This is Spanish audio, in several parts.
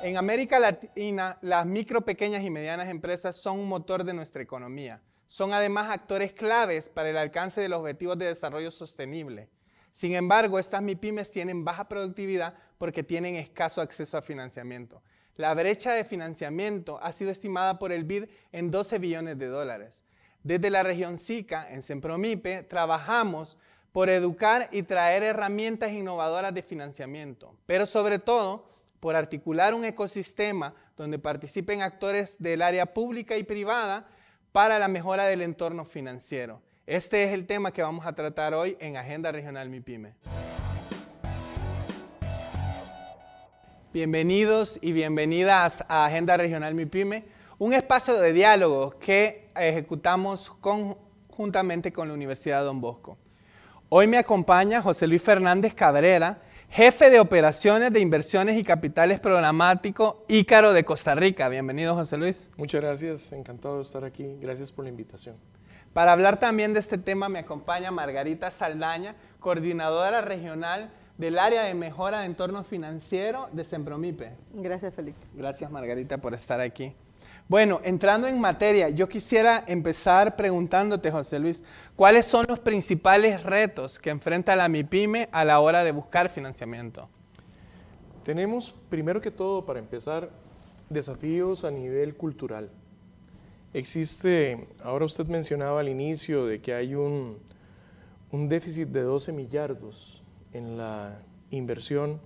En América Latina, las micro, pequeñas y medianas empresas son un motor de nuestra economía. Son además actores claves para el alcance de los objetivos de desarrollo sostenible. Sin embargo, estas MIPYMES tienen baja productividad porque tienen escaso acceso a financiamiento. La brecha de financiamiento ha sido estimada por el BID en 12 billones de dólares. Desde la región SICA, en Sempromipe, trabajamos por educar y traer herramientas innovadoras de financiamiento, pero sobre todo por articular un ecosistema donde participen actores del área pública y privada para la mejora del entorno financiero. Este es el tema que vamos a tratar hoy en Agenda Regional MIPYME. Bienvenidos y bienvenidas a Agenda Regional MIPYME, un espacio de diálogo que ejecutamos conjuntamente con la Universidad Don Bosco. Hoy me acompaña José Luis Fernández Cabrera, jefe de operaciones de inversiones y capitales programático Ícaro de Costa Rica. Bienvenido, José Luis. Muchas gracias, encantado de estar aquí. Gracias por la invitación. Para hablar también de este tema me acompaña Margarita Saldaña, coordinadora regional del área de mejora de entorno financiero de Sempromipe. Gracias, Felipe. Gracias, Margarita, por estar aquí. Bueno, entrando en materia, yo quisiera empezar preguntándote, José Luis, ¿cuáles son los principales retos que enfrenta la MIPYME a la hora de buscar financiamiento? Tenemos, primero que todo, para empezar, desafíos a nivel cultural. Existe, ahora usted mencionaba al inicio de que hay un déficit de 12 millardos en la inversión,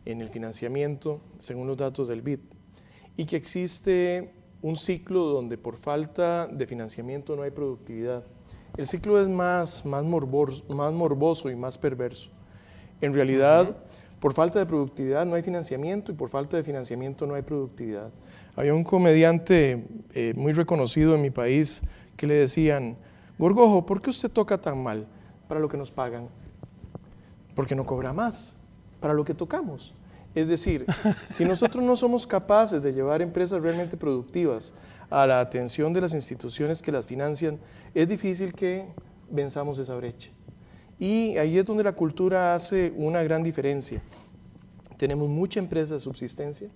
en el financiamiento, según los datos del BID, y que existe un ciclo donde por falta de financiamiento no hay productividad. El ciclo es más morboso y más perverso. En realidad, por falta de productividad no hay financiamiento y por falta de financiamiento no hay productividad. Había un comediante muy reconocido en mi país que le decían: Gorgojo, ¿por qué usted toca tan mal? Para lo que nos pagan. Porque no cobra más para lo que tocamos. Es decir, si nosotros no somos capaces de llevar empresas realmente productivas a la atención de las instituciones que las financian, es difícil que venzamos esa brecha. Y ahí es donde la cultura hace una gran diferencia. Tenemos mucha empresa de subsistencia.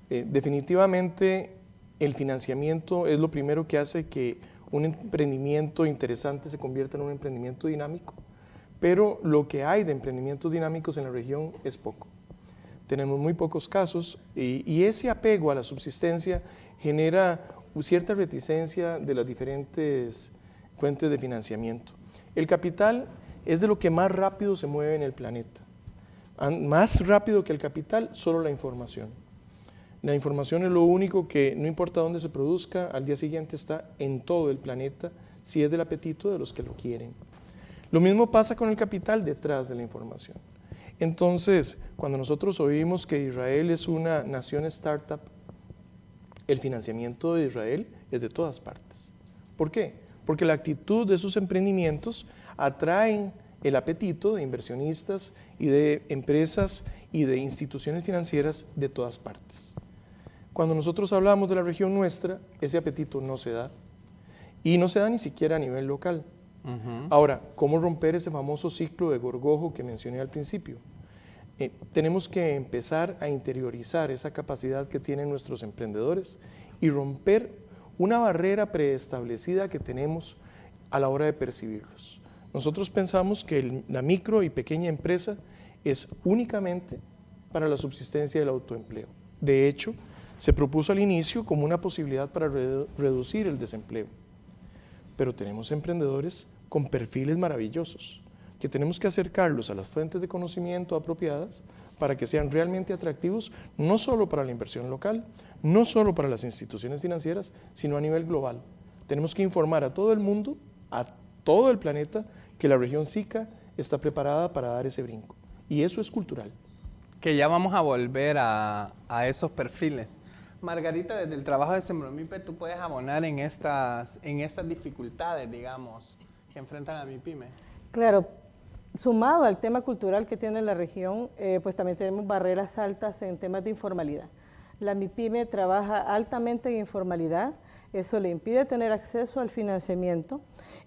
Definitivamente el financiamiento es lo primero que hace que un emprendimiento interesante se convierta en un emprendimiento dinámico, pero lo que hay de emprendimientos dinámicos en la región es poco. Tenemos muy pocos casos y ese apego a la subsistencia genera cierta reticencia de las diferentes fuentes de financiamiento. El capital es de lo que más rápido se mueve en el planeta. Más rápido que el capital, solo la información. La información es lo único que, no importa dónde se produzca, al día siguiente está en todo el planeta, si es del apetito de los que lo quieren. Lo mismo pasa con el capital detrás de la información. Entonces, cuando nosotros oímos que Israel es una nación startup, el financiamiento de Israel es de todas partes. ¿Por qué? Porque la actitud de sus emprendimientos atraen el apetito de inversionistas y de empresas y de instituciones financieras de todas partes. Cuando nosotros hablamos de la región nuestra, ese apetito no se da. Y no se da ni siquiera a nivel local. Ahora, ¿cómo romper ese famoso ciclo de gorgojo que mencioné al principio? Tenemos que empezar a interiorizar esa capacidad que tienen nuestros emprendedores y romper una barrera preestablecida que tenemos a la hora de percibirlos. Nosotros pensamos que la micro y pequeña empresa es únicamente para la subsistencia del autoempleo. De hecho, se propuso al inicio como una posibilidad para reducir el desempleo. Pero tenemos emprendedores con perfiles maravillosos, que tenemos que acercarlos a las fuentes de conocimiento apropiadas para que sean realmente atractivos, no solo para la inversión local, no solo para las instituciones financieras, sino a nivel global. Tenemos que informar a todo el mundo, a todo el planeta, que la región SICA está preparada para dar ese brinco. Y eso es cultural. Que ya vamos a volver a esos perfiles. Margarita, desde el trabajo de Sempromipe, tú puedes abonar en estas dificultades, digamos, que enfrentan a MIPYME. Claro, sumado al tema cultural que tiene la región, pues también tenemos barreras altas en temas de informalidad. La MIPYME trabaja altamente en informalidad, eso le impide tener acceso al financiamiento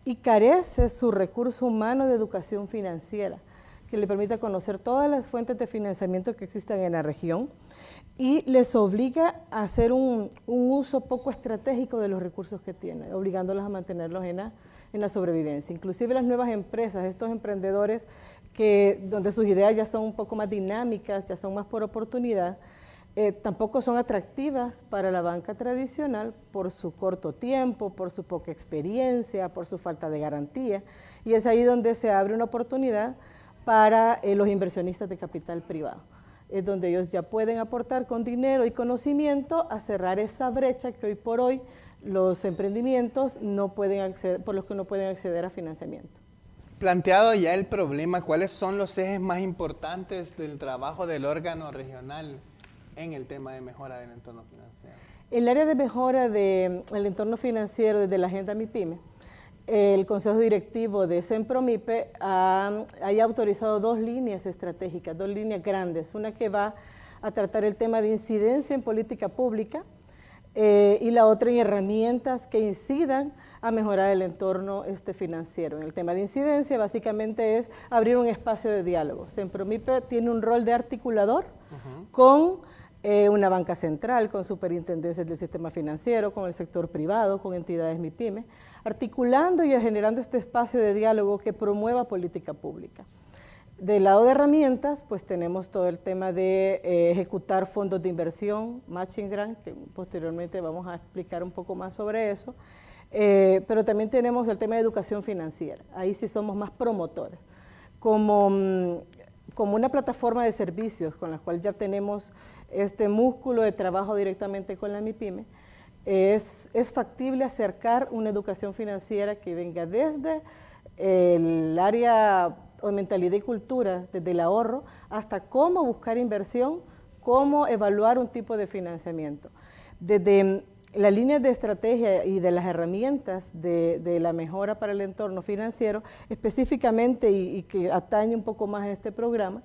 y carece su recurso humano de educación financiera, que le permita conocer todas las fuentes de financiamiento que existen en la región y les obliga a hacer un uso poco estratégico de los recursos que tienen, obligándolos a mantenerlos en la sobrevivencia. Inclusive las nuevas empresas, estos emprendedores donde sus ideas ya son un poco más dinámicas, ya son más por oportunidad, tampoco son atractivas para la banca tradicional por su corto tiempo, por su poca experiencia, por su falta de garantía, y es ahí donde se abre una oportunidad para los inversionistas de capital privado. Es donde ellos ya pueden aportar con dinero y conocimiento a cerrar esa brecha que hoy por hoy los emprendimientos no pueden acceder, por los que no pueden acceder a financiamiento. Planteado ya el problema, ¿cuáles son los ejes más importantes del trabajo del órgano regional en el tema de mejora del entorno financiero? El área de mejora del entorno financiero desde la Agenda MIPYME, el Consejo Directivo de Sempromipe haya autorizado 2 líneas estratégicas, 2 líneas grandes, una que va a tratar el tema de incidencia en política pública y la otra en herramientas que incidan a mejorar el entorno financiero. En el tema de incidencia básicamente es abrir un espacio de diálogo. Sempromipe tiene un rol de articulador con una banca central, con superintendencias del sistema financiero, con el sector privado, con entidades MIPYME, articulando y generando este espacio de diálogo que promueva política pública. Del lado de herramientas, pues tenemos todo el tema de ejecutar fondos de inversión, matching grant, que posteriormente vamos a explicar un poco más sobre eso, pero también tenemos el tema de educación financiera, ahí sí somos más promotores. Como una plataforma de servicios con la cual ya tenemos este músculo de trabajo directamente con la MIPYME, es factible acercar una educación financiera que venga desde el área o mentalidad y cultura, desde el ahorro, hasta cómo buscar inversión, cómo evaluar un tipo de financiamiento. Desde las líneas de estrategia y de las herramientas de la mejora para el entorno financiero, específicamente y que atañe un poco más a este programa,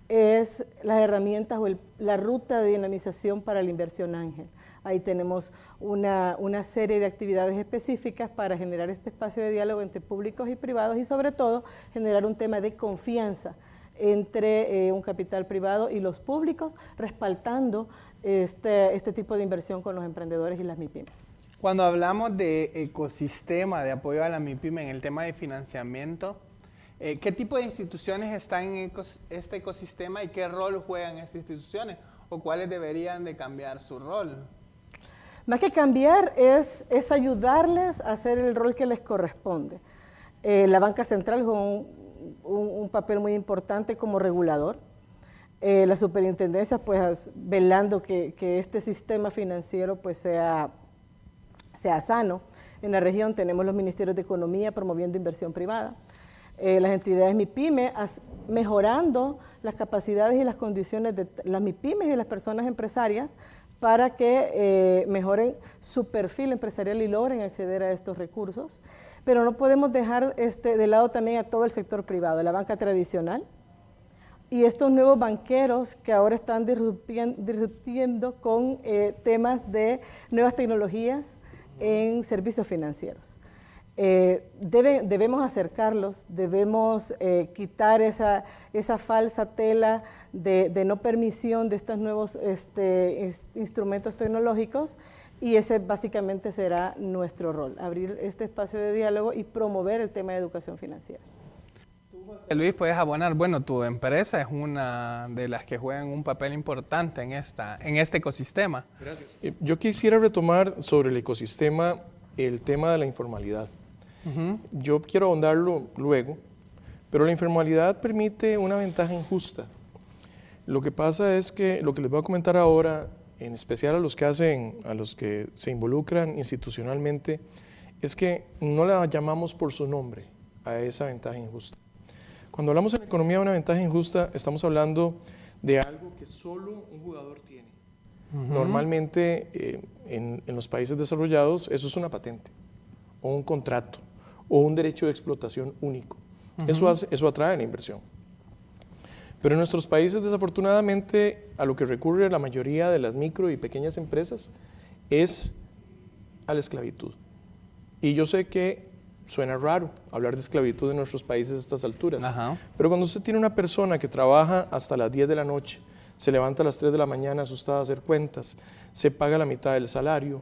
es las herramientas o la ruta de dinamización para la inversión ángel. Ahí tenemos una serie de actividades específicas para generar este espacio de diálogo entre públicos y privados y sobre todo generar un tema de confianza entre un capital privado y los públicos, respaldando este tipo de inversión con los emprendedores y las MIPYMES. Cuando hablamos de ecosistema de apoyo a la MIPYME en el tema de financiamiento, ¿qué tipo de instituciones están en este ecosistema y qué rol juegan estas instituciones o cuáles deberían de cambiar su rol? Más que cambiar es ayudarles a hacer el rol que les corresponde. La banca central juega un papel muy importante como regulador. Las superintendencias pues velando que este sistema financiero pues sea sano. En la región tenemos los ministerios de Economía promoviendo inversión privada. Las entidades MIPYME mejorando las capacidades y las condiciones de las MIPYMES y de las personas empresarias para que mejoren su perfil empresarial y logren acceder a estos recursos. Pero no podemos dejar de lado también a todo el sector privado, la banca tradicional y estos nuevos banqueros que ahora están disruptiendo con temas de nuevas tecnologías en servicios financieros. Debemos acercarlos, debemos quitar esa falsa tela de no permisión de estos nuevos instrumentos tecnológicos y ese básicamente será nuestro rol, abrir este espacio de diálogo y promover el tema de educación financiera. Luis, puedes abonar, bueno, tu empresa es una de las que juegan un papel importante en este ecosistema. Gracias. Yo quisiera retomar sobre el ecosistema el tema de la informalidad. Yo quiero ahondarlo luego, pero la informalidad permite una ventaja injusta. Lo que pasa es que lo que les voy a comentar ahora, en especial a los que se involucran institucionalmente, es que no la llamamos por su nombre a esa ventaja injusta. Cuando hablamos en economía de una ventaja injusta, estamos hablando de algo que solo un jugador tiene. Normalmente en los países desarrollados eso es una patente o un contrato o un derecho de explotación único. Eso atrae la inversión. Pero en nuestros países, desafortunadamente, a lo que recurre la mayoría de las micro y pequeñas empresas es a la esclavitud. Y yo sé que suena raro hablar de esclavitud en nuestros países a estas alturas. Ajá. Pero cuando usted tiene una persona que trabaja hasta las 10 de la noche, se levanta a las 3 de la mañana asustada a hacer cuentas, se paga la mitad del salario,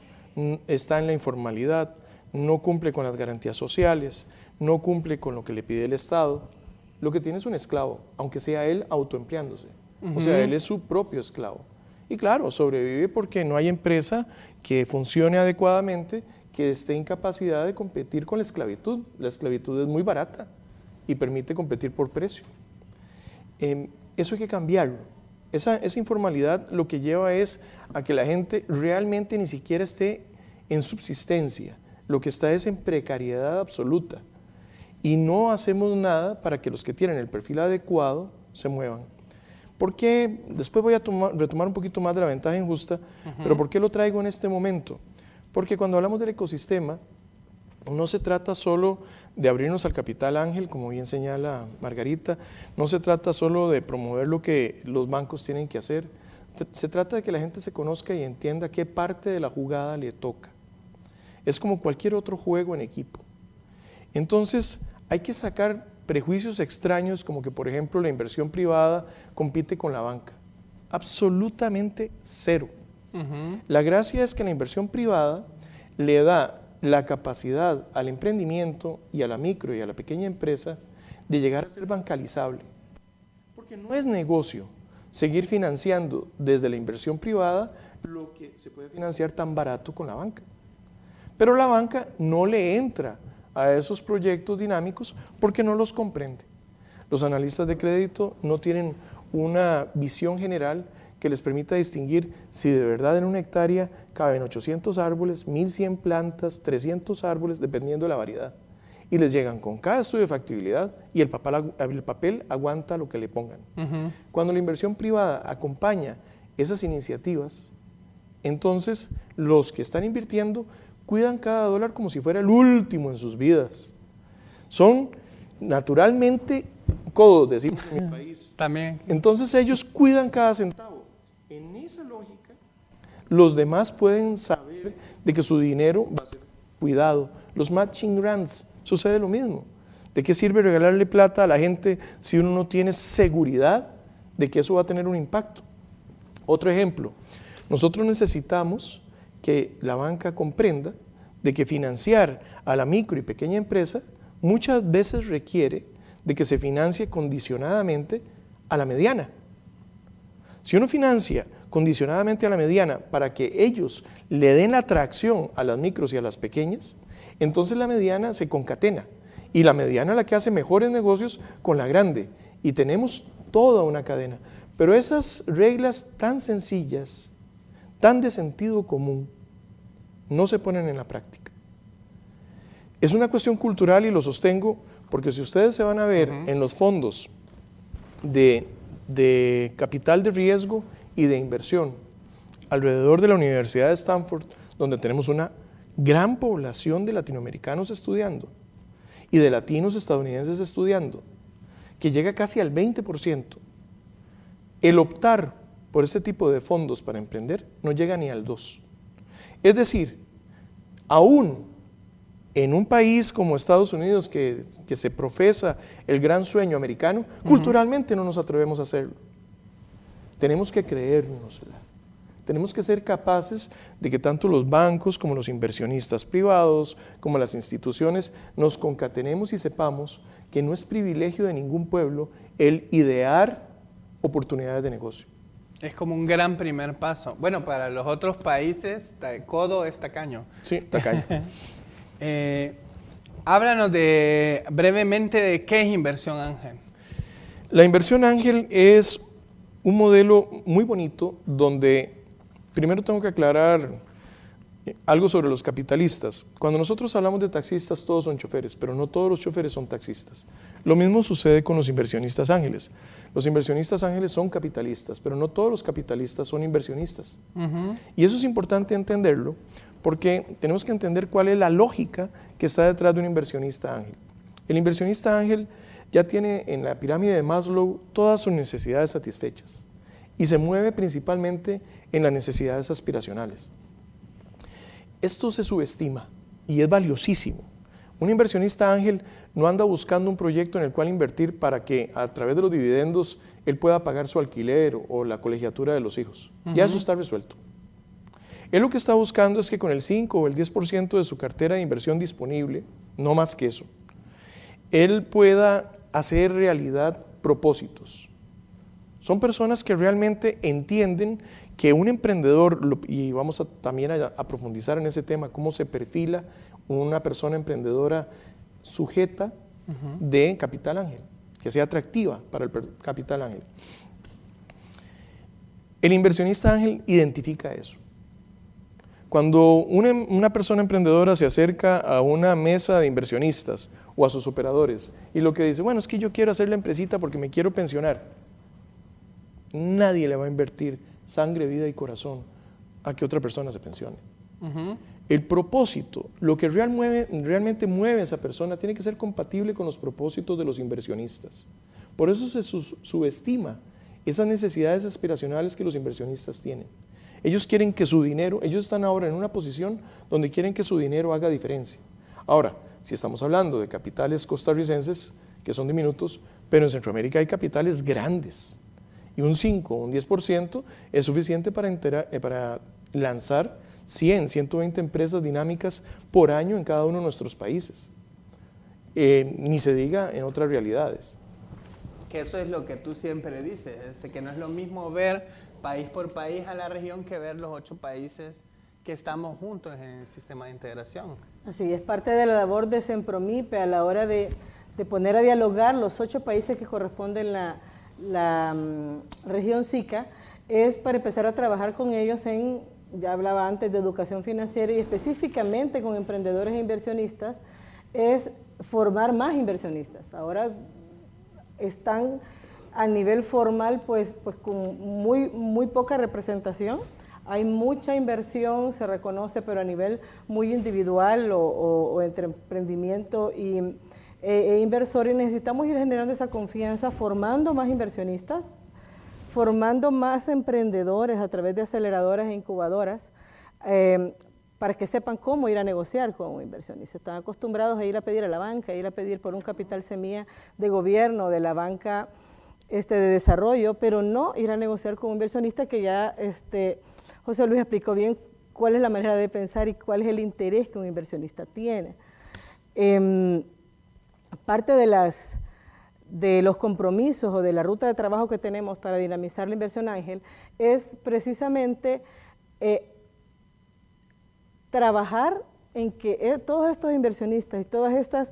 está en la informalidad, no cumple con las garantías sociales, no cumple con lo que le pide el Estado, lo que tiene es un esclavo, aunque sea él autoempleándose. O sea, él es su propio esclavo. Y claro, sobrevive porque no hay empresa que funcione adecuadamente, que esté en capacidad de competir con la esclavitud. La esclavitud es muy barata y permite competir por precio. Eso hay que cambiarlo. Esa informalidad lo que lleva es a que la gente realmente ni siquiera esté en subsistencia. Lo que está es en precariedad absoluta. Y no hacemos nada para que los que tienen el perfil adecuado se muevan. ¿Por qué? Después voy a retomar un poquito más de la ventaja injusta, pero ¿por qué lo traigo en este momento? Porque cuando hablamos del ecosistema, no se trata solo de abrirnos al capital ángel, como bien señala Margarita, no se trata solo de promover lo que los bancos tienen que hacer, se trata de que la gente se conozca y entienda qué parte de la jugada le toca. Es como cualquier otro juego en equipo. Entonces, hay que sacar prejuicios extraños como que, por ejemplo, la inversión privada compite con la banca. Absolutamente cero. La gracia es que la inversión privada le da la capacidad al emprendimiento y a la micro y a la pequeña empresa de llegar a ser bancalizable. Porque no es negocio seguir financiando desde la inversión privada lo que se puede financiar tan barato con la banca. Pero la banca no le entra a esos proyectos dinámicos porque no los comprende. Los analistas de crédito no tienen una visión general que les permita distinguir si de verdad en una hectárea caben 800 árboles, 1100 plantas, 300 árboles, dependiendo de la variedad. Y les llegan con cada estudio de factibilidad y el papel aguanta lo que le pongan. Cuando la inversión privada acompaña esas iniciativas, entonces los que están invirtiendo cuidan cada dólar como si fuera el último en sus vidas. Son naturalmente codos, decimos en mi país. También. Entonces ellos cuidan cada centavo. En esa lógica, los demás pueden saber de que su dinero va a ser cuidado. Los matching grants, sucede lo mismo. ¿De qué sirve regalarle plata a la gente si uno no tiene seguridad de que eso va a tener un impacto? Otro ejemplo, nosotros necesitamos que la banca comprenda de que financiar a la micro y pequeña empresa muchas veces requiere de que se financie condicionadamente a la mediana. Si uno financia condicionadamente a la mediana para que ellos le den la tracción a las micros y a las pequeñas, entonces la mediana se concatena y la mediana es la que hace mejores negocios con la grande y tenemos toda una cadena. Pero esas reglas tan sencillas, tan de sentido común, no se ponen en la práctica. Es una cuestión cultural y lo sostengo porque si ustedes se van a ver en los fondos de capital de riesgo y de inversión alrededor de la Universidad de Stanford, donde tenemos una gran población de latinoamericanos estudiando y de latinos estadounidenses estudiando, que llega casi al 20%, el optar por este tipo de fondos para emprender no llega ni al 2%. Es decir, aún en un país como Estados Unidos que se profesa el gran sueño americano, culturalmente no nos atrevemos a hacerlo. Tenemos que creérnosla. Tenemos que ser capaces de que tanto los bancos como los inversionistas privados, como las instituciones, nos concatenemos y sepamos que no es privilegio de ningún pueblo el idear oportunidades de negocio. Es como un gran primer paso. Bueno, para los otros países, codo es tacaño. Sí, tacaño. Háblanos brevemente de qué es inversión ángel. La inversión ángel es un modelo muy bonito donde primero tengo que aclarar algo sobre los capitalistas. Cuando nosotros hablamos de taxistas, todos son choferes, pero no todos los choferes son taxistas. Lo mismo sucede con los inversionistas ángeles. Los inversionistas ángeles son capitalistas, pero no todos los capitalistas son inversionistas. Y eso es importante entenderlo, porque tenemos que entender cuál es la lógica que está detrás de un inversionista ángel. El inversionista ángel ya tiene en la pirámide de Maslow todas sus necesidades satisfechas y se mueve principalmente en las necesidades aspiracionales. Esto se subestima y es valiosísimo, Un inversionista ángel no anda buscando un proyecto en el cual invertir para que a través de los dividendos él pueda pagar su alquiler o la colegiatura de los hijos. Ya eso está resuelto. Él lo que está buscando es que con el 5 o el 10% de su cartera de inversión disponible, no más que eso, él pueda hacer realidad propósitos. Son personas que realmente entienden que un emprendedor, y vamos también a profundizar en ese tema, cómo se perfila una persona emprendedora sujeta de capital ángel, que sea atractiva para el capital ángel. El inversionista ángel identifica eso. Cuando una persona emprendedora se acerca a una mesa de inversionistas o a sus operadores y lo que dice, bueno, es que yo quiero hacer la empresita porque me quiero pensionar, nadie le va a invertir sangre, vida y corazón a que otra persona se pensione. El propósito, lo que realmente mueve a esa persona, tiene que ser compatible con los propósitos de los inversionistas. Por eso se subestima esas necesidades aspiracionales que los inversionistas tienen. Ellos quieren que su dinero, ellos están ahora en una posición donde quieren que su dinero haga diferencia. Ahora, si estamos hablando de capitales costarricenses, que son diminutos, pero en Centroamérica hay capitales grandes. Y un 5 o un 10% es suficiente para lanzar 100, 120 empresas dinámicas por año en cada uno de nuestros países. Ni se diga en otras realidades. Que eso es lo que tú siempre dices, que no es lo mismo ver país por país a la región que ver los 8 países que estamos juntos en el sistema de integración. Así es, parte de la labor de Sempromipe a la hora de poner a dialogar los 8 países que corresponden la región SICA, es para empezar a trabajar con ellos ya hablaba antes de educación financiera y específicamente con emprendedores e inversionistas, es formar más inversionistas. Ahora están a nivel formal pues con muy poca representación. Hay mucha inversión, se reconoce, pero a nivel muy individual o entre emprendimiento e inversor, y necesitamos ir generando esa confianza, formando más inversionistas, formando más emprendedores a través de aceleradoras e incubadoras, para que sepan cómo ir a negociar con un inversionista. Están acostumbrados a ir a pedir a la banca, a ir a pedir por un capital semilla de gobierno, de la banca de desarrollo, pero no ir a negociar con un inversionista que ya José Luis explicó bien cuál es la manera de pensar y cuál es el interés que un inversionista tiene. Parte de los compromisos o de la ruta de trabajo que tenemos para dinamizar la inversión ángel es precisamente trabajar en que todos estos inversionistas y todas estas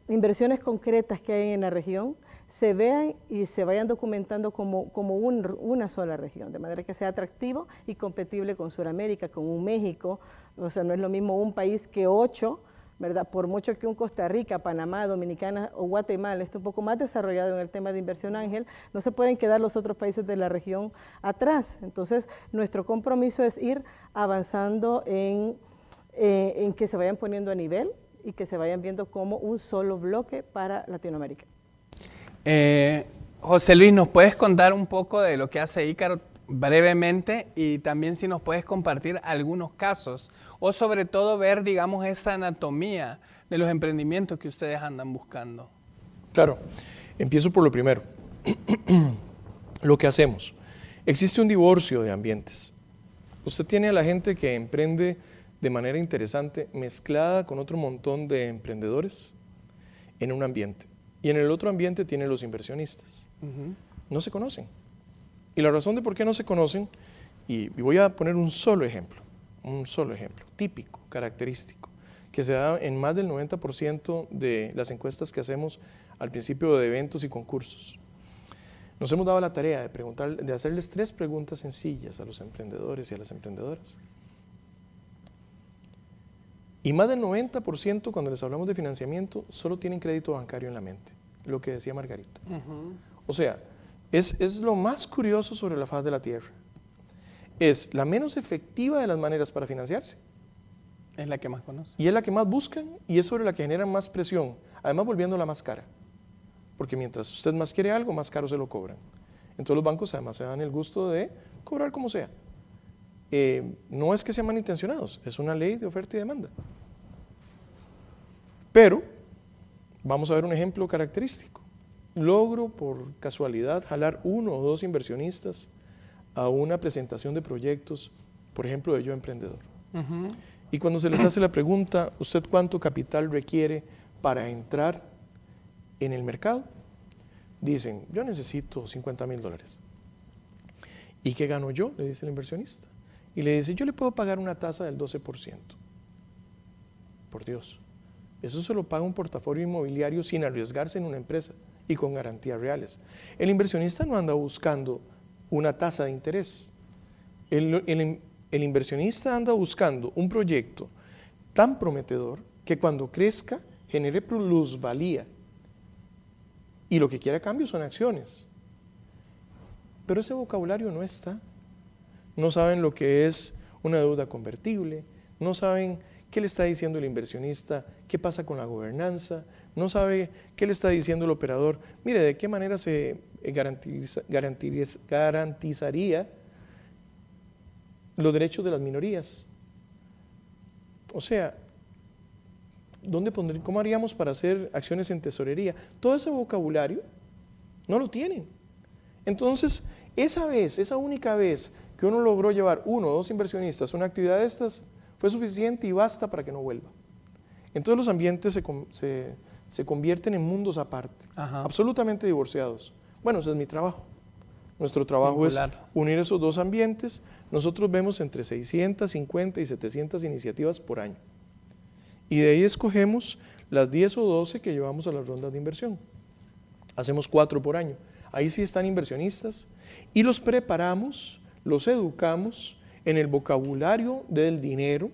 inversiones concretas que hay en la región se vean y se vayan documentando como una sola región, de manera que sea atractivo y competible con Sudamérica, con un México. O sea, no es lo mismo un país que 8, ¿verdad? Por mucho que un Costa Rica, Panamá, Dominicana o Guatemala esté un poco más desarrollado en el tema de inversión ángel, no se pueden quedar los otros países de la región atrás. Entonces, nuestro compromiso es ir avanzando en que se vayan poniendo a nivel y que se vayan viendo como un solo bloque para Latinoamérica. José Luis, ¿nos puedes contar un poco de lo que hace Ícaro brevemente y también si nos puedes compartir algunos casos o sobre todo ver, digamos, esa anatomía de los emprendimientos que ustedes andan buscando? Claro, empiezo por lo primero. Lo que hacemos. Existe un divorcio de ambientes. Usted tiene a la gente que emprende de manera interesante, mezclada con otro montón de emprendedores en un ambiente. Y en el otro ambiente tiene los inversionistas. No se conocen. Y la razón de por qué no se conocen, y voy a poner un solo ejemplo, típico, característico, que se da en más del 90% de las encuestas que hacemos al principio de eventos y concursos. Nos hemos dado la tarea de hacerles 3 preguntas sencillas a los emprendedores y a las emprendedoras. Y más del 90% cuando les hablamos de financiamiento solo tienen crédito bancario en la mente, lo que decía Margarita. O sea, es lo más curioso sobre la faz de la tierra. Es la menos efectiva de las maneras para financiarse. Es la que más conocen. Y es la que más buscan y es sobre la que generan más presión, además volviéndola más cara. Porque mientras usted más quiere algo, más caro se lo cobran. Entonces los bancos además se dan el gusto de cobrar como sea. No es que sean malintencionados, es una ley de oferta y demanda. Pero vamos a ver un ejemplo característico. Logro por casualidad jalar 1 o 2 inversionistas a una presentación de proyectos, por ejemplo, de Yo Emprendedor. Y cuando se les hace la pregunta, ¿usted cuánto capital requiere para entrar en el mercado? Dicen, yo necesito $50,000. ¿Y qué gano yo?, le dice el inversionista. Y le dice, yo le puedo pagar una tasa del 12%. Por Dios, eso se lo paga un portafolio inmobiliario sin arriesgarse en una empresa y con garantías reales. El inversionista no anda buscando una tasa de interés. El inversionista anda buscando un proyecto tan prometedor que cuando crezca genere plusvalía. Y lo que quiere a cambio son acciones. Pero ese vocabulario no está. No saben lo que es una deuda convertible, no saben qué le está diciendo el inversionista, qué pasa con la gobernanza, no sabe qué le está diciendo el operador. Mire, de qué manera se garantizaría los derechos de las minorías. O sea, ¿cómo haríamos para hacer acciones en tesorería? Todo ese vocabulario no lo tienen. Entonces, esa única vez que uno logró llevar 1 o 2 inversionistas a una actividad de estas, fue suficiente y basta para que no vuelva. Entonces los ambientes se convierten en mundos aparte, absolutamente divorciados. Bueno, ese es mi trabajo. Nuestro trabajo es unir esos 2 ambientes. Nosotros vemos entre 650 y 700 iniciativas por año. Y de ahí escogemos las 10 o 12 que llevamos a las rondas de inversión. Hacemos 4 por año. Ahí sí están inversionistas y los preparamos, los educamos en el vocabulario del dinero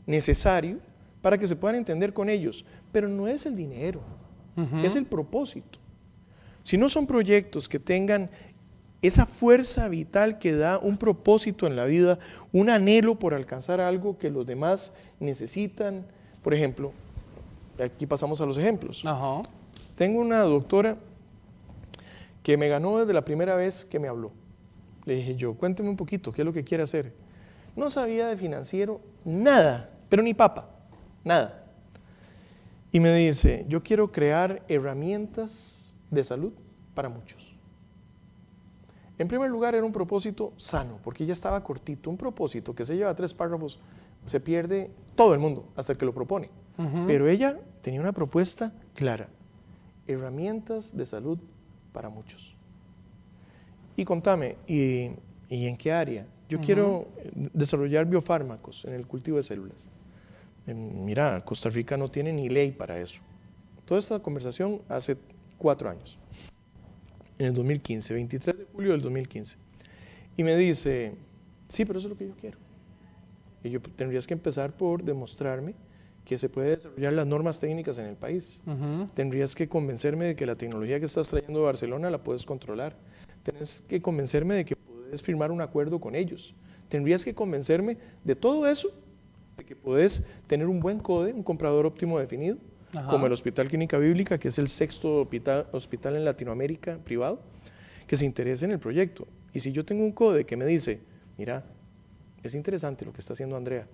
necesario para que se puedan entender con ellos. Pero no es el dinero, es el propósito. Si no son proyectos que tengan esa fuerza vital que da un propósito en la vida, un anhelo por alcanzar algo que los demás necesitan. Por ejemplo, aquí pasamos a los ejemplos. Tengo una doctora que me ganó desde la primera vez que me habló. Le dije yo, cuénteme un poquito, ¿qué es lo que quiere hacer? No sabía de financiero nada, pero ni papa, nada. Y me dice, yo quiero crear herramientas de salud para muchos. En primer lugar, era un propósito sano, porque ya estaba cortito. Un propósito que se lleva 3 párrafos, se pierde todo el mundo, hasta el que lo propone. Pero ella tenía una propuesta clara. Herramientas de salud para muchos. Y contame, ¿y en qué área? Yo quiero desarrollar biofármacos en el cultivo de células. Mira, Costa Rica no tiene ni ley para eso. Toda esta conversación hace 4 años. En el 2015, 23 de julio del 2015. Y me dice, sí, pero eso es lo que yo quiero. Y yo, tendrías que empezar por demostrarme que se puede desarrollar las normas técnicas en el país. Tendrías que convencerme de que la tecnología que estás trayendo de Barcelona la puedes controlar. Tienes que convencerme de que puedes firmar un acuerdo con ellos. Tendrías que convencerme de todo eso, de que puedes tener un buen CODE, un comprador óptimo definido, como el Hospital Clínica Bíblica, que es el 6º hospital en Latinoamérica privado, que se interese en el proyecto. Y si yo tengo un CODE que me dice, mira, es interesante lo que está haciendo Andrea,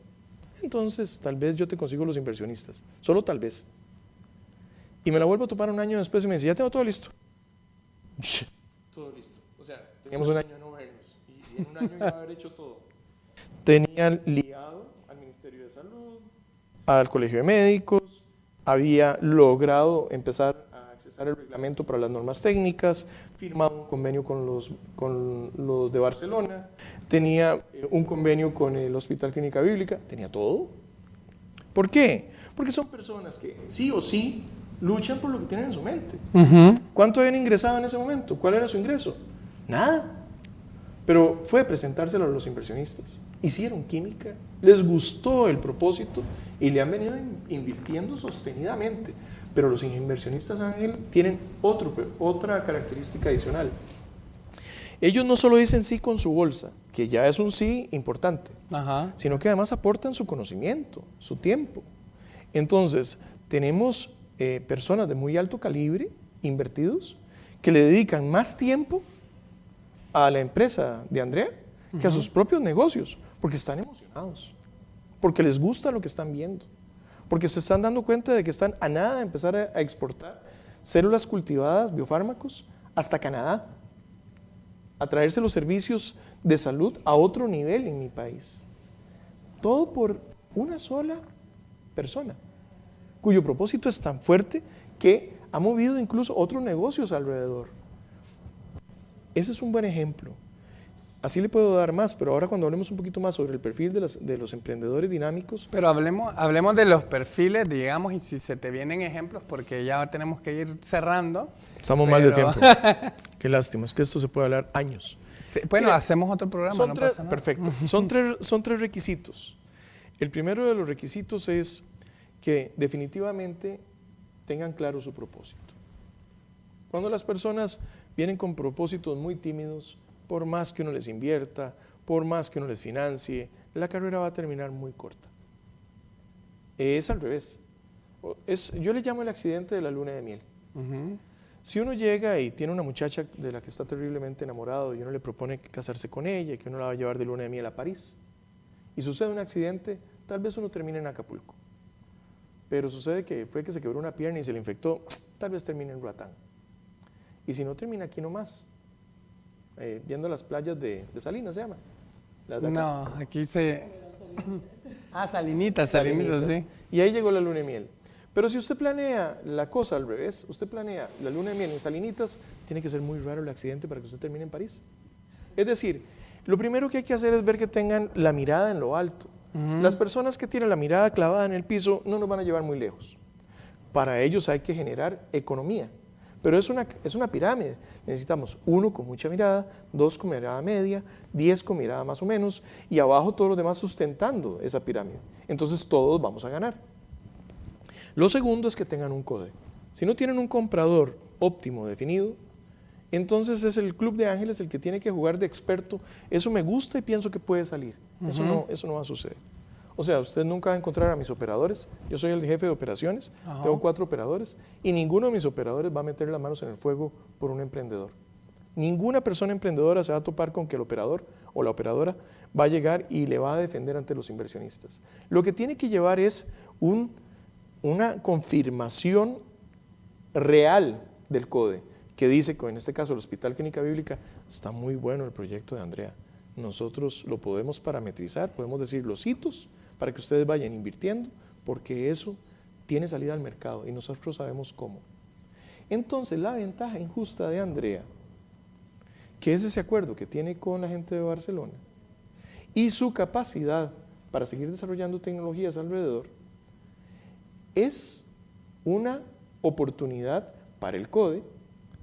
entonces tal vez yo te consigo los inversionistas, solo tal vez. Y me la vuelvo a topar un año después y me dice, ya tengo todo listo. Todo listo. O sea, teníamos un año de no vernos y en un año iba a haber hecho todo. Tenía liado al Ministerio de Salud, al Colegio de Médicos, había logrado empezar a accesar el reglamento para las normas técnicas, firmado un convenio con los de Barcelona, tenía un convenio con el Hospital Clínica Bíblica, tenía todo. ¿Por qué? Porque son personas que sí o sí luchan por lo que tienen en su mente. ¿Cuánto habían ingresado en ese momento? ¿Cuál era su ingreso? Nada. Pero fue presentárselo a los inversionistas. Hicieron química, les gustó el propósito y le han venido invirtiendo sostenidamente. Pero los inversionistas, Ángel, tienen otra característica adicional. Ellos no solo dicen sí con su bolsa, que ya es un sí importante, sino que además aportan su conocimiento, su tiempo. Entonces, tenemos personas de muy alto calibre, invertidos, que le dedican más tiempo a la empresa de Andrea que a sus propios negocios, porque están emocionados, porque les gusta lo que están viendo, porque se están dando cuenta de que están a nada de empezar a exportar células cultivadas, biofármacos, hasta Canadá, a traerse los servicios de salud a otro nivel en mi país. Todo por una sola persona, cuyo propósito es tan fuerte que ha movido incluso otros negocios alrededor. Ese es un buen ejemplo. Así le puedo dar más, pero ahora cuando hablemos un poquito más sobre el perfil de los emprendedores dinámicos. Pero hablemos de los perfiles, digamos, y si se te vienen ejemplos, porque ya tenemos que ir cerrando. Estamos mal de tiempo. Qué lástima, es que esto se puede hablar años. Sí, bueno, mira, hacemos otro programa, no pasa nada. Perfecto. Son tres requisitos. El primero de los requisitos es que definitivamente tengan claro su propósito. Cuando las personas vienen con propósitos muy tímidos, por más que uno les invierta, por más que uno les financie, la carrera va a terminar muy corta. Es al revés. Yo le llamo el accidente de la luna de miel. Si uno llega y tiene una muchacha de la que está terriblemente enamorado y uno le propone casarse con ella y que uno la va a llevar de luna de miel a París, y sucede un accidente, tal vez uno termine en Acapulco. Pero sucede que fue que se quebró una pierna y se le infectó, tal vez termine en Roatán. Y si no, termina aquí nomás, viendo las playas de Salinas, ¿se llama? No, aquí se... Salinitas, sí. Y ahí llegó la luna de miel. Pero si usted planea la cosa al revés, usted planea la luna de miel en Salinitas, tiene que ser muy raro el accidente para que usted termine en París. Es decir, lo primero que hay que hacer es ver que tengan la mirada en lo alto. Las personas que tienen la mirada clavada en el piso no nos van a llevar muy lejos. Para ellos hay que generar economía. Pero es una pirámide. Necesitamos 1 con mucha mirada, 2 con mirada media, 10 con mirada más o menos, y abajo todos los demás sustentando esa pirámide. Entonces todos vamos a ganar. Lo segundo es que tengan un CODE. Si no tienen un comprador óptimo definido, entonces es el Club de Ángeles el que tiene que jugar de experto. Eso me gusta y pienso que puede salir. Eso no va a suceder. O sea, usted nunca va a encontrar a mis operadores. Yo soy el jefe de operaciones, tengo 4 operadores y ninguno de mis operadores va a meter las manos en el fuego por un emprendedor. Ninguna persona emprendedora se va a topar con que el operador o la operadora va a llegar y le va a defender ante los inversionistas. Lo que tiene que llevar es una confirmación real del CODE, que dice que en este caso el Hospital Clínica Bíblica está muy bueno el proyecto de Andrea. Nosotros lo podemos parametrizar, podemos decir los hitos para que ustedes vayan invirtiendo, porque eso tiene salida al mercado y nosotros sabemos cómo. Entonces la ventaja injusta de Andrea, que es ese acuerdo que tiene con la gente de Barcelona y su capacidad para seguir desarrollando tecnologías alrededor, es una oportunidad para el CODE,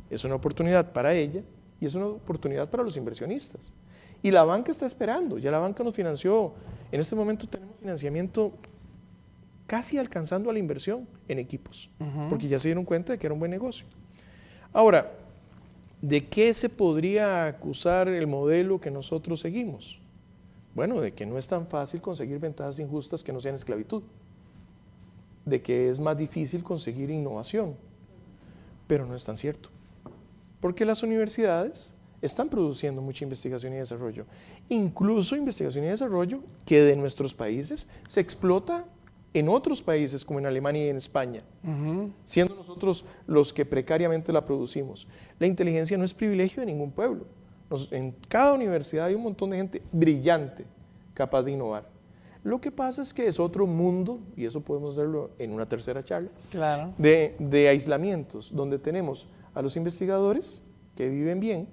es una oportunidad para ella y es una oportunidad para los inversionistas. Y la banca está esperando, ya la banca nos financió, en este momento tenemos financiamiento casi alcanzando a la inversión en equipos, porque ya se dieron cuenta de que era un buen negocio. Ahora, ¿de qué se podría acusar el modelo que nosotros seguimos? Bueno, de que no es tan fácil conseguir ventajas injustas que no sean esclavitud, de que es más difícil conseguir innovación, pero no es tan cierto, porque las universidades están produciendo mucha investigación y desarrollo, incluso investigación y desarrollo que de nuestros países se explota en otros países como en Alemania y en España, siendo nosotros los que precariamente la producimos. La inteligencia no es privilegio de ningún pueblo. En cada universidad hay un montón de gente brillante, capaz de innovar. Lo que pasa es que es otro mundo, y eso podemos hacerlo en una tercera charla, claro, de aislamientos, donde tenemos a los investigadores que viven bien,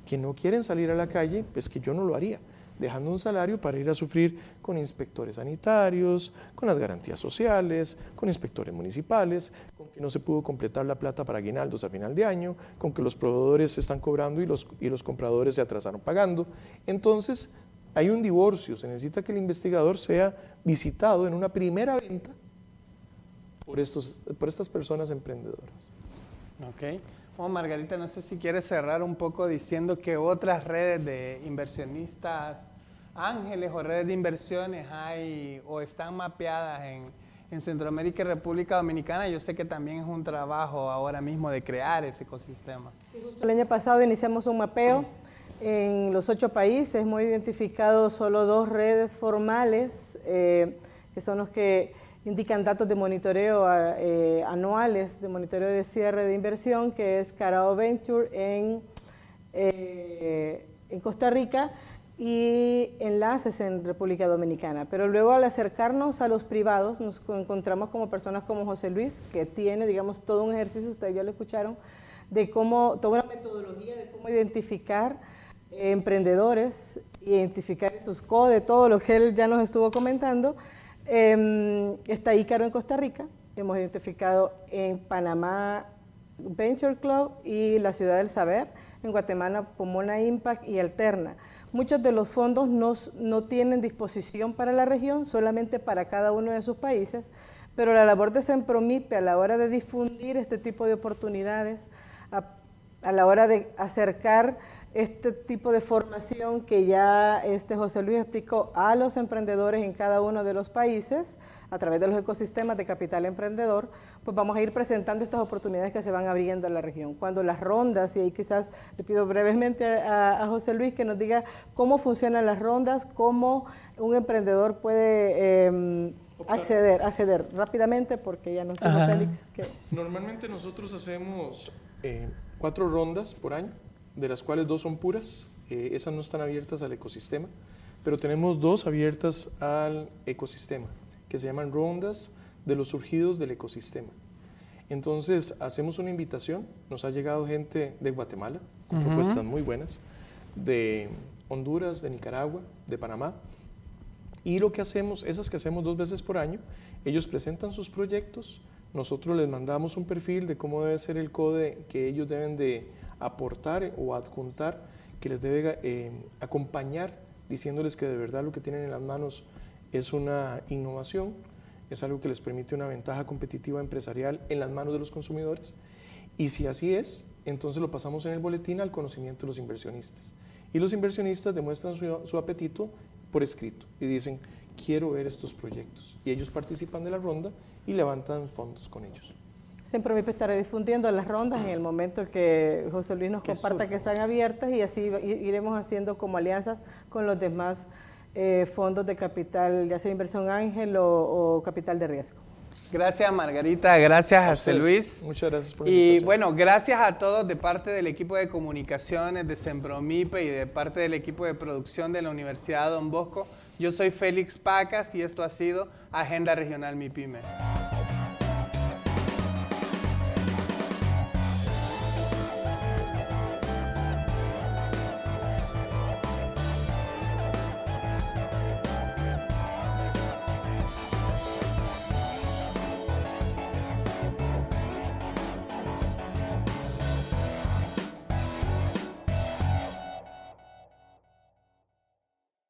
que no quieren salir a la calle, pues que yo no lo haría, dejando un salario para ir a sufrir con inspectores sanitarios, con las garantías sociales, con inspectores municipales, con que no se pudo completar la plata para aguinaldos a final de año, con que los proveedores se están cobrando y los compradores se atrasaron pagando. Entonces, hay un divorcio, se necesita que el investigador sea visitado en una primera venta por estas personas emprendedoras. Ok. Bueno, Margarita, no sé si quieres cerrar un poco diciendo que otras redes de inversionistas ángeles o redes de inversiones hay o están mapeadas en Centroamérica y República Dominicana. Yo sé que también es un trabajo ahora mismo de crear ese ecosistema. Sí, justo el año pasado iniciamos un mapeo en los 8 países. Hemos identificado solo 2 redes formales, que son los que indican datos de monitoreo anuales, de monitoreo de cierre de inversión, que es Carao Venture en Costa Rica y Enlaces en República Dominicana. Pero luego al acercarnos a los privados nos encontramos como personas como José Luis, que tiene, digamos, todo un ejercicio, ustedes ya lo escucharon, de cómo, toda una metodología de cómo identificar emprendedores, identificar sus codes, todo lo que él ya nos estuvo comentando. Está Ícaro en Costa Rica, hemos identificado en Panamá Venture Club y la Ciudad del Saber, en Guatemala Pomona Impact y Alterna. Muchos de los fondos no tienen disposición para la región, solamente para cada uno de sus países, pero la labor de Sempromipe a la hora de difundir este tipo de oportunidades, a la hora de acercar este tipo de formación que ya José Luis explicó a los emprendedores en cada uno de los países, a través de los ecosistemas de capital emprendedor, pues vamos a ir presentando estas oportunidades que se van abriendo en la región. Cuando las rondas, y ahí quizás le pido brevemente a José Luis que nos diga cómo funcionan las rondas, cómo un emprendedor puede acceder rápidamente, porque ya nos dijo Félix que... Normalmente nosotros hacemos 4 rondas por año, de las cuales 2 son puras, esas no están abiertas al ecosistema, pero tenemos 2 abiertas al ecosistema, que se llaman rondas de los surgidos del ecosistema. Entonces hacemos una invitación, nos ha llegado gente de Guatemala, con propuestas muy buenas, de Honduras, de Nicaragua, de Panamá, y lo que hacemos, esas que hacemos 2 veces por año, ellos presentan sus proyectos, nosotros les mandamos un perfil de cómo debe ser el CODE que ellos deben de aportar o adjuntar, que les debe acompañar, diciéndoles que de verdad lo que tienen en las manos es una innovación, es algo que les permite una ventaja competitiva empresarial en las manos de los consumidores, y si así es, entonces lo pasamos en el boletín al conocimiento de los inversionistas. Y los inversionistas demuestran su apetito por escrito y dicen, quiero ver estos proyectos. Y ellos participan de la ronda y levantan fondos con ellos. Sempromipe estará difundiendo las rondas en el momento que José Luis nos comparta que están abiertas, y así iremos haciendo como alianzas con los demás fondos de capital, ya sea inversión ángel o capital de riesgo. Gracias Margarita, gracias a José Luis. Muchas gracias por la Y invitación. bueno, gracias a todos de parte del equipo de comunicaciones de Sempromipe y de parte del equipo de producción de la Universidad Don Bosco. Yo soy Félix Pacas y esto ha sido Agenda Regional MIPYME.